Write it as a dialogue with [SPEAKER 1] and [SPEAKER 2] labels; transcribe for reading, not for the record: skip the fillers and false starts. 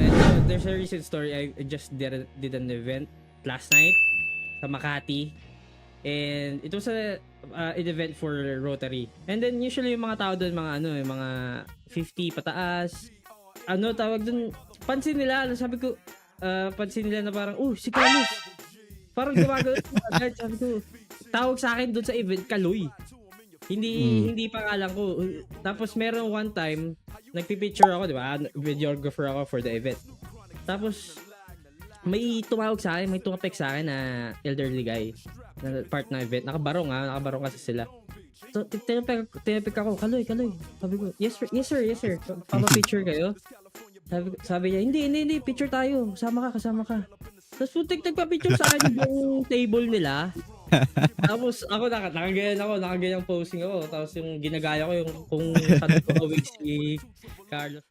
[SPEAKER 1] ito, there's a recent story. I just did an event last night sa Makati. And it was an event for Rotary. And then usually yung mga tao doon, mga ano, yung mga 50 pataas. Ano tawag doon? Pansin nila, sabi ko, pansin nila na parang, oh, si Carlos. Parang gumagano agad, sabi ko. Tawag sa akin doon sa event, Kaloy. Hindi pangalan ko. Tapos meron one time, nagpi-picture ako, di ba? Videographer ako for the event. Tapos may tumawag sa akin, may tumapek sa akin na elderly guy na part ng event. Nakabarong kasi sila. So, tinapik ako, Kaloy. Sabi ko, yes sir. Papa-picture kayo? Sabi niya, hindi, picture tayo. Kasama ka. Tapos putik nagpa-picture sa akin yung table nila. Tapos ako nakaganyan posing ako. Tapos yung ginagaya ko yung kung saan ko si Carlos.